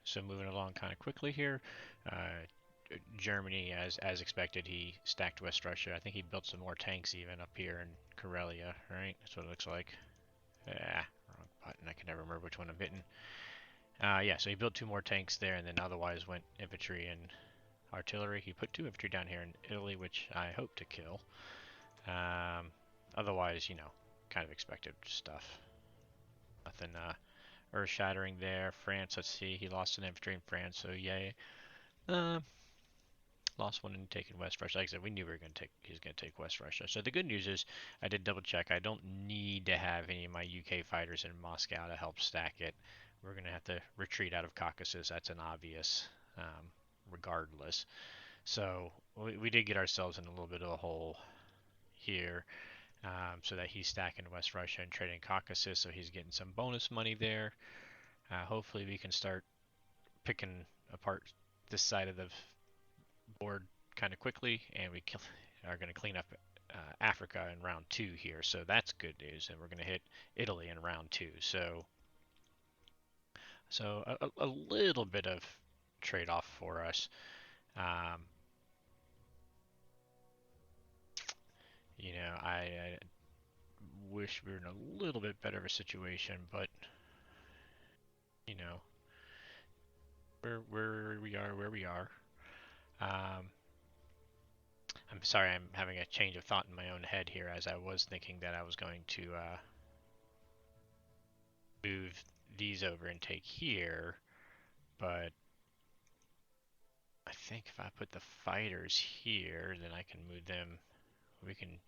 So moving along kind of quickly here. Germany, as expected, he stacked West Russia. I think he built some more tanks even up here in Karelia, right? That's what it looks like. Wrong button. I can never remember which one I'm hitting. Yeah, so he built 2 more tanks there, and then otherwise went infantry and artillery. He put 2 infantry down here in Italy, which I hope to kill. Otherwise, you know, kind of expected stuff. Nothing earth-shattering there. France, let's see, he lost an infantry in France, so yay. Lost one in taking West Russia. Like I said, we knew we were going to take. He's going to take West Russia. So the good news is, I did double check. I don't need to have any of my UK fighters in Moscow to help stack it. We're going to have to retreat out of Caucasus. That's an obvious, regardless. So we did get ourselves in a little bit of a hole here, so that he's stacking West Russia and trading Caucasus. So he's getting some bonus money there. Hopefully we can start picking apart this side of the board kind of quickly, and we are going to clean up Africa in round 2 here, so that's good news. And we're going to hit Italy in round 2, so a little bit of trade-off for us. You know, I wish we were in a little bit better of a situation, but you know, where we are, where we are. I'm sorry, I'm having a change of thought in my own head here, as I was thinking that I was going to move these over and take here, but I think if I put the fighters here, then I can move them. We can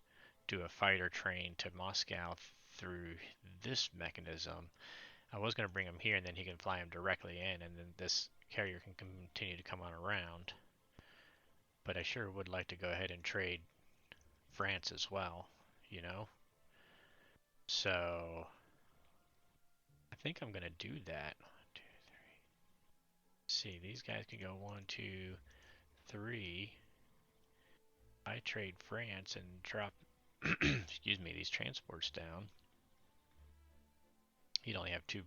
do a fighter train to Moscow through this mechanism. I was going to bring him here, and then he can fly him directly in, and then this carrier can continue to come on around. But I sure would like to go ahead and trade France as well, you know? So I think I'm going to do that. 1, 2, 3. See, these guys can go 1, 2, 3. I trade France and drop, excuse me, these transports down. He'd only have 2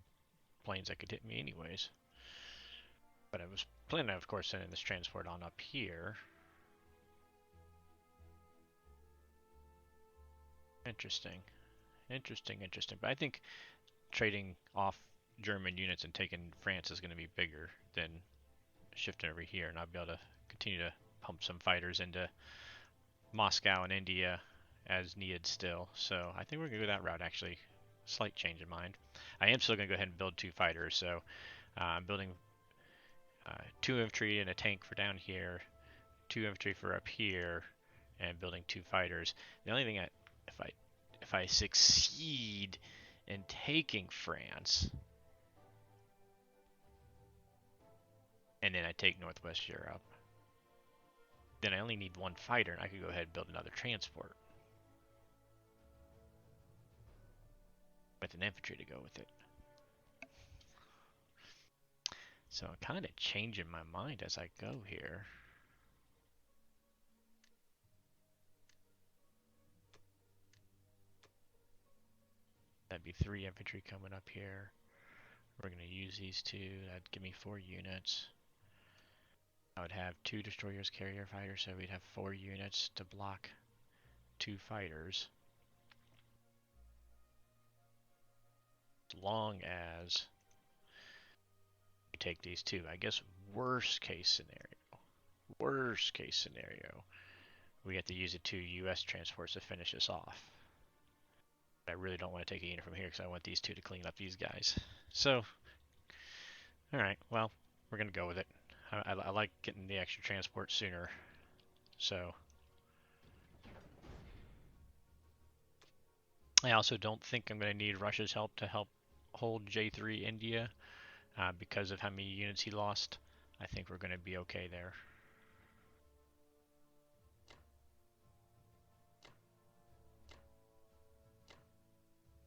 planes that could hit me anyways. But I was planning, of course, sending this transport on up here. Interesting. Interesting. But I think trading off German units and taking France is going to be bigger than shifting over here, and I'll be able to continue to pump some fighters into Moscow and India as needed still. So I think we're going to go that route, actually. Slight change in mind. I am still going to go ahead and build 2 fighters, so I'm building 2 infantry and a tank for down here, 2 infantry for up here, and building 2 fighters. The only thing, if I succeed in taking France, and then I take Northwest Europe, then I only need 1 fighter, and I could go ahead and build another transport with an infantry to go with it. So I'm kind of changing my mind as I go here. That'd be 3 infantry coming up here. We're going to use these 2. That'd give me 4 units. I would have 2 destroyers, carrier fighters, so we'd have 4 units to block 2 fighters. As long as we take these 2. I guess worst case scenario, we have to use the 2 US transports to finish us off. I really don't want to take a unit from here because I want these 2 to clean up these guys. So, alright, well, we're going to go with it. I like getting the extra transport sooner. So, I also don't think I'm going to need Russia's help to help hold J3 India because of how many units he lost. I think we're going to be okay there.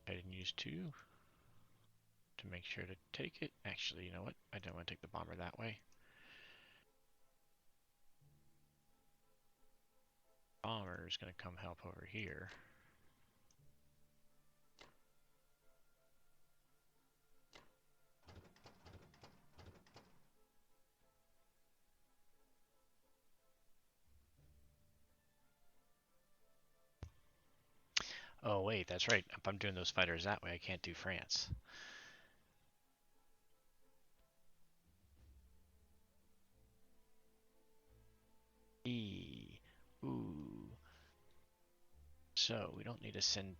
I didn't use 2 to make sure to take it. Actually, you know what? I don't want to take the bomber that way. Bomber is going to come help over here. Oh wait, that's right. If I'm doing those fighters that way, I can't do France. E. Ooh. So we don't need to send.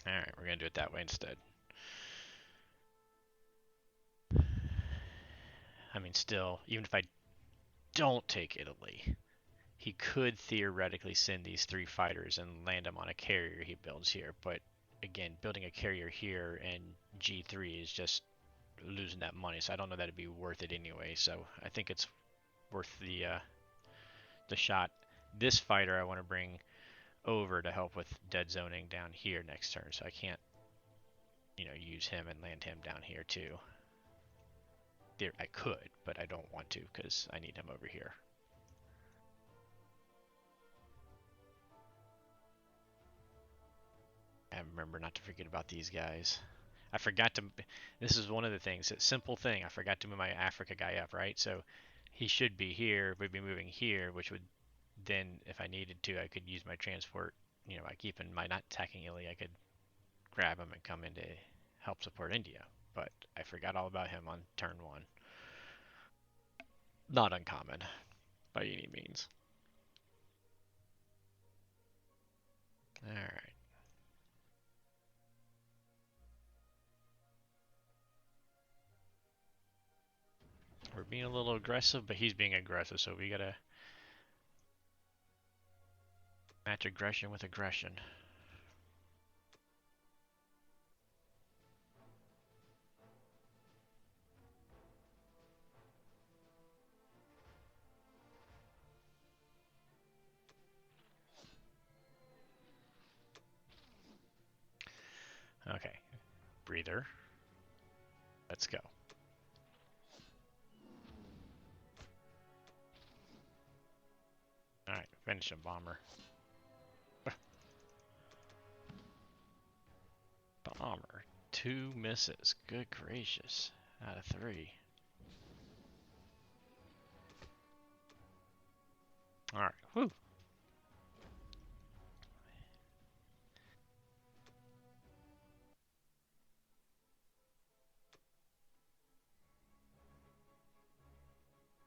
All right, we're gonna do it that way instead. I mean, still, even if I don't take Italy, he could theoretically send these 3 fighters and land them on a carrier he builds here. But again, building a carrier here and G3 is just losing that money. So I don't know that it'd be worth it anyway. So I think it's worth the shot. This fighter I want to bring over to help with dead zoning down here next turn. So I can't, use him and land him down here too. There, I could, but I don't want to because I need him over here. I remember not to forget about these guys. I forgot to. This is one of the things. A simple thing. I forgot to move my Africa guy up, right? So he should be here. Would be moving here, which would then, if I needed to, I could use my transport. By keeping my not attacking Italy, I could grab him and come in to help support India. But I forgot all about him on turn 1. Not uncommon by any means. All right. We're being a little aggressive, but he's being aggressive, so we gotta match aggression with aggression. Okay, breather. Let's go. All right, finish him, bomber. Bomber. 2 misses. Good gracious. Out of 3. All right. Whew.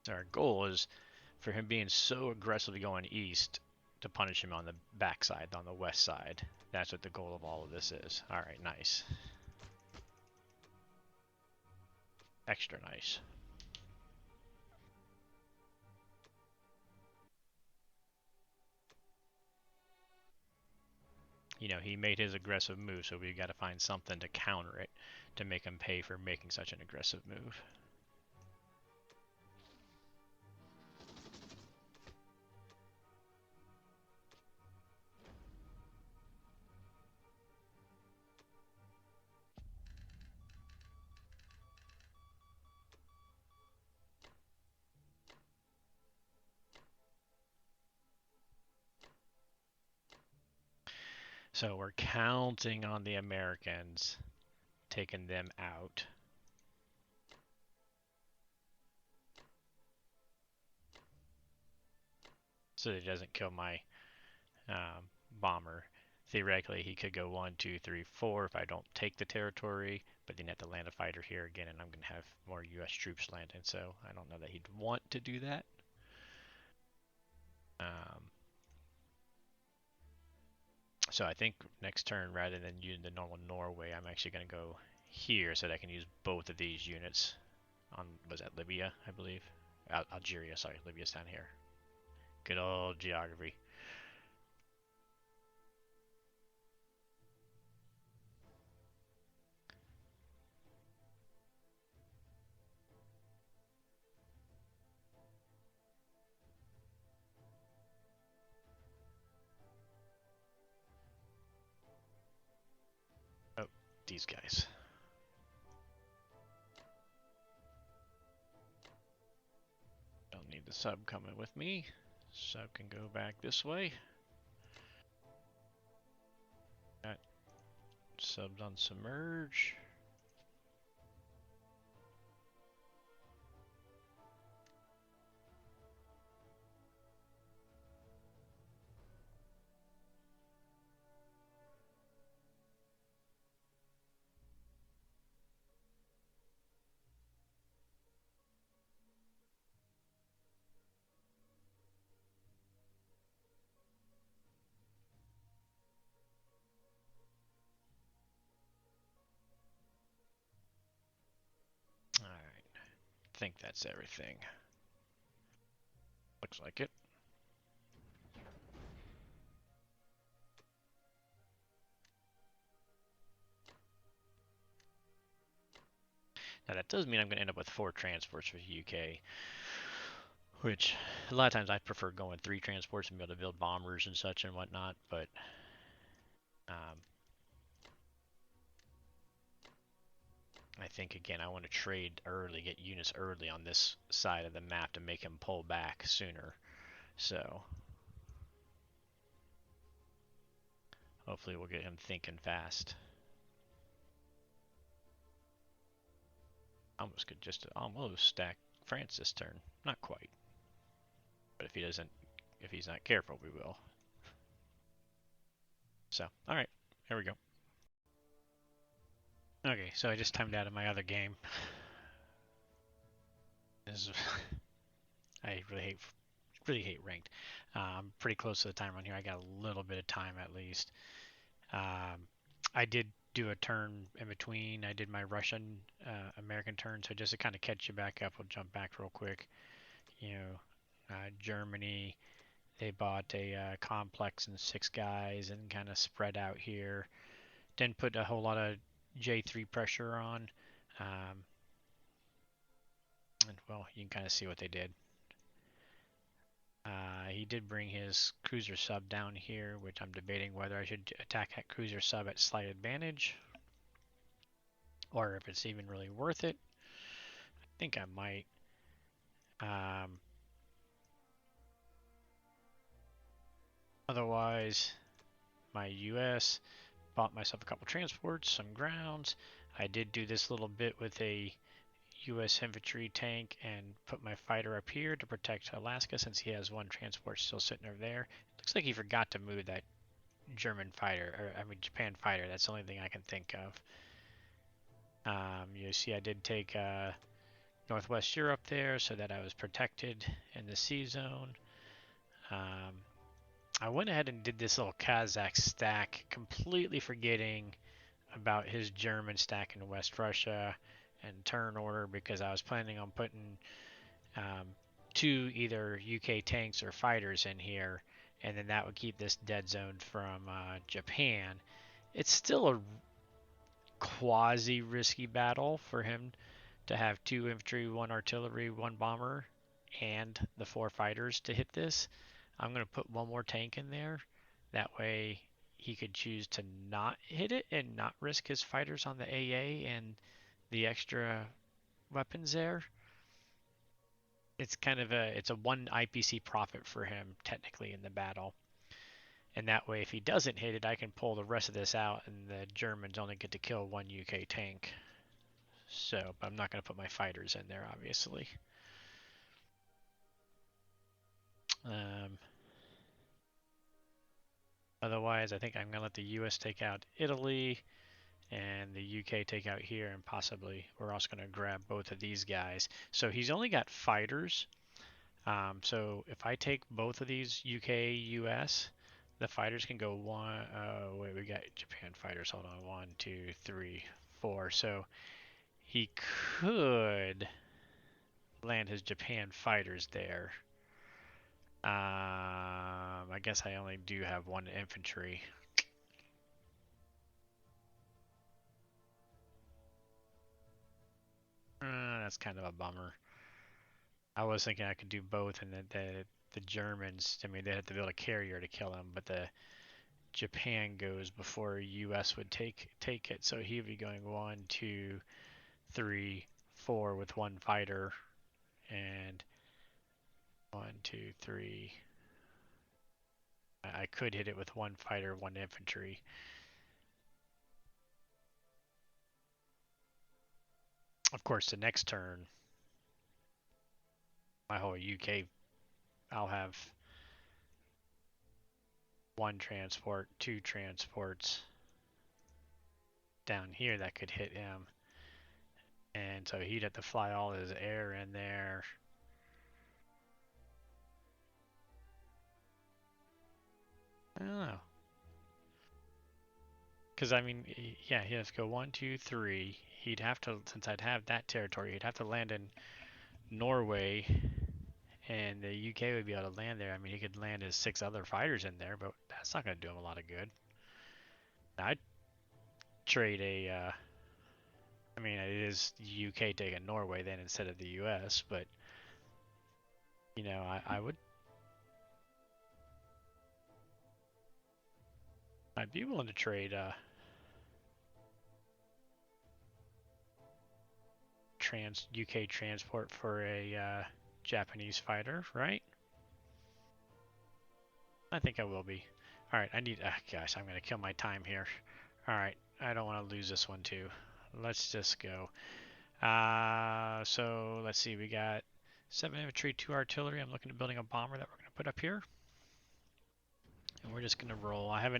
So our goal is for him being so aggressively going east to punish him on the backside, on the west side. That's what the goal of all of this is. All right, nice. Extra nice. He made his aggressive move, so we've got to find something to counter it to make him pay for making such an aggressive move. So we're counting on the Americans, taking them out. So that he doesn't kill my bomber. Theoretically, he could go 1, 2, 3, 4 if I don't take the territory, but then have to land a fighter here again, and I'm going to have more U.S. troops landing, so I don't know that he'd want to do that. So I think next turn, rather than using the normal Norway, I'm actually going to go here so that I can use both of these units on, was that Libya, I believe? Algeria, sorry, Libya's down here. Good old geography. Oh, these guys. Don't need the sub coming with me. Sub can go back this way. Got subs on submerge. think that's everything. Looks like it. Now that does mean I'm going to end up with 4 transports for the UK, which a lot of times I prefer going 3 transports and be able to build bombers and such and whatnot, but I think again I want to trade early, get units early on this side of the map to make him pull back sooner. So hopefully we'll get him thinking fast. Almost could just almost stack France this turn. Not quite. But if he's not careful, we will. So, alright, here we go. Okay, so I just timed out of my other game. This is, I really hate ranked. I'm pretty close to the timer on here. I got a little bit of time at least. I did do a turn in between. I did my Russian American turn, so just to kind of catch you back up, we'll jump back real quick. Germany, they bought a complex and 6 guys and kind of spread out here. Didn't put a whole lot of J3 pressure on. And well, you can kind of see what they did. He did bring his cruiser sub down here, which I'm debating whether I should attack that cruiser sub at slight advantage or if it's even really worth it. I think I might. Otherwise, my US bought myself a couple transports, some grounds. I did do this little bit with a US infantry tank and put my fighter up here to protect Alaska since he has 1 transport still sitting over there. Looks like he forgot to move that Japan fighter. That's the only thing I can think of. You see I did take Northwest Europe there so that I was protected in the sea zone. I went ahead and did this little Kazakh stack, completely forgetting about his German stack in West Russia and turn order because I was planning on putting 2 either UK tanks or fighters in here, and then that would keep this dead zone from Japan. It's still a quasi risky battle for him to have 2 infantry, 1 artillery, 1 bomber, and the 4 fighters to hit this. I'm going to put 1 more tank in there. That way he could choose to not hit it and not risk his fighters on the AA and the extra weapons there. It's kind of it's a 1 IPC profit for him technically in the battle. And that way if he doesn't hit it, I can pull the rest of this out and the Germans only get to kill 1 UK tank. So, but I'm not going to put my fighters in there, obviously. Otherwise, I think I'm going to let the US take out Italy and the UK take out here, and possibly we're also going to grab both of these guys. So he's only got fighters. So if I take both of these UK, US, the fighters can go one. Wait, we got Japan fighters. Hold on, 1, 2, 3, 4. So he could land his Japan fighters there. I guess I only do have 1 infantry. That's kind of a bummer. I was thinking I could do both, and that the Germans, I mean, they have to build a carrier to kill him, but the Japan goes before US would take it, so he would be going 1, 2, 3, 4 with 1 fighter, and 1, 2, 3. I could hit it with 1 fighter, 1 infantry. Of course, the next turn, my whole UK, I'll have 1 transport, 2 transports down here that could hit him. And so he'd have to fly all his air in there. I don't know. Because, I mean, yeah, he'd have to go 1, 2, 3. He'd have to, since I'd have that territory, he'd have to land in Norway and the UK would be able to land there. I mean, he could land his 6 other fighters in there, but that's not going to do him a lot of good. I'd trade I mean, it is the UK taking Norway then instead of the US, but you know, I'd be willing to trade UK transport for a Japanese fighter, right? I think I will be. All right, I need. Gosh, I'm gonna kill my time here. All right, I don't want to lose this one too. Let's just go. So let's see. We got 7 infantry, 2 artillery. I'm looking at building a bomber that we're gonna put up here, and we're just gonna roll. I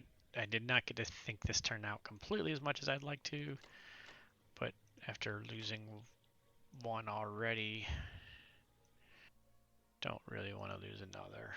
did not get to think this turned out completely as much as I'd like to, but after losing one already, don't really want to lose another.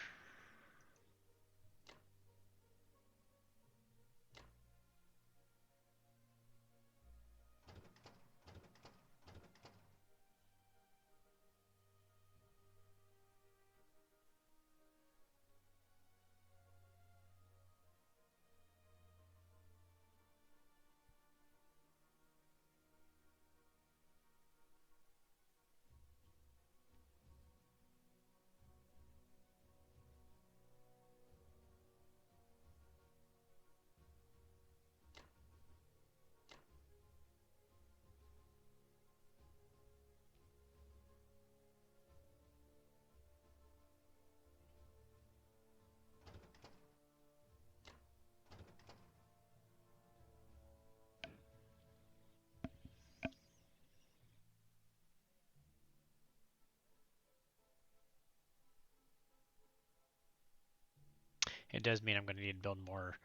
It does mean I'm going to need to build more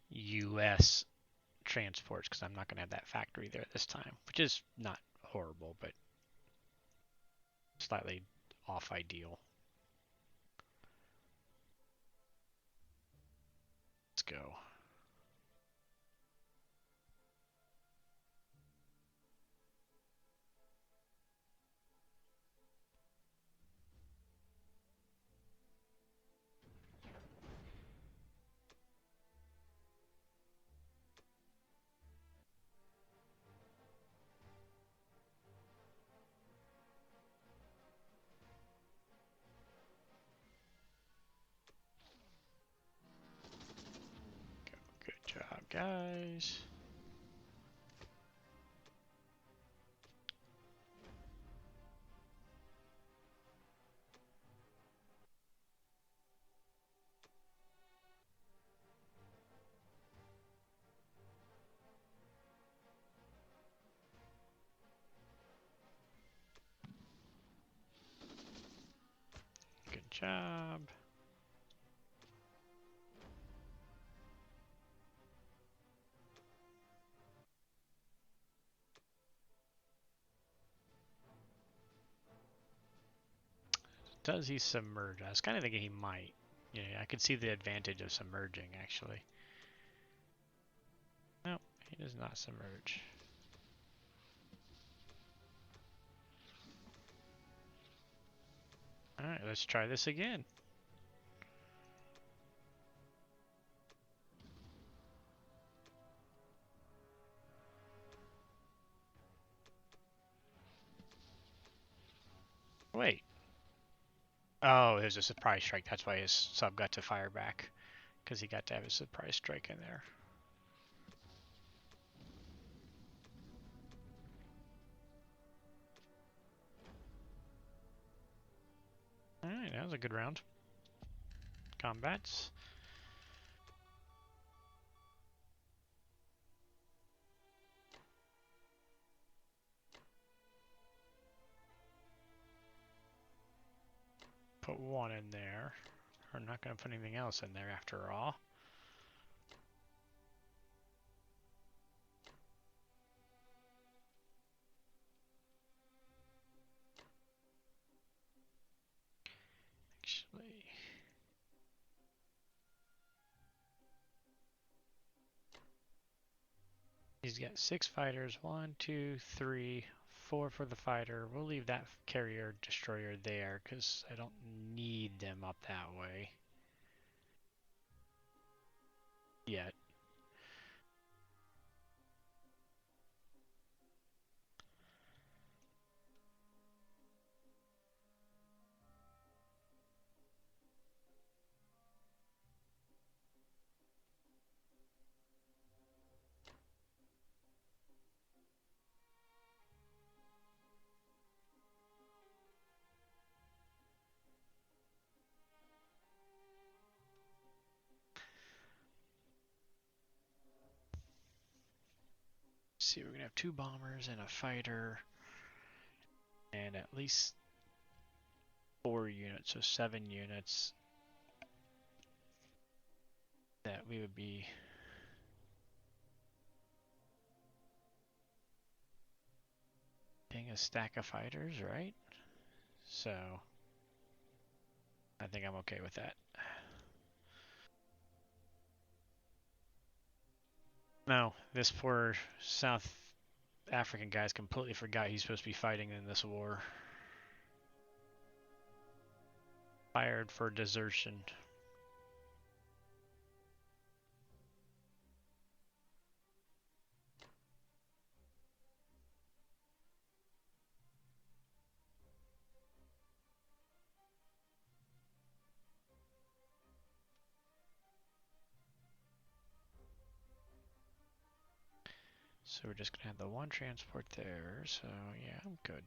US transports because I'm not going to have that factory there this time, which is not horrible, but slightly off ideal. Let's go. Good job, guys. Good job. Does he submerge? I was kind of thinking he might. Yeah, I could see the advantage of submerging, actually. Nope, he does not submerge. Alright, let's try this again. Wait. Oh, it was a surprise strike. That's why his sub got to fire back. Because he got to have a surprise strike in there. Alright, that was a good round. Combats. Put one in there. We're not going to put anything else in there after all. Actually, he's got 6 fighters. 1, 2, 3, 4 for the fighter. We'll leave that carrier destroyer there because I don't need them up that way yet. Let's see, we're gonna have 2 bombers and a fighter, and at least 4 units, so 7 units that we would be paying a stack of fighters, right? So I think I'm okay with that. No, this poor South African guy's completely forgot he's supposed to be fighting in this war. Fired for desertion. So we're just gonna have the 1 transport there, so yeah, I'm good.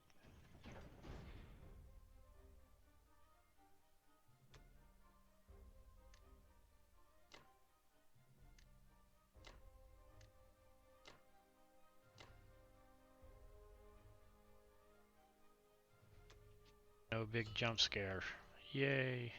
No big jump scare. Yay.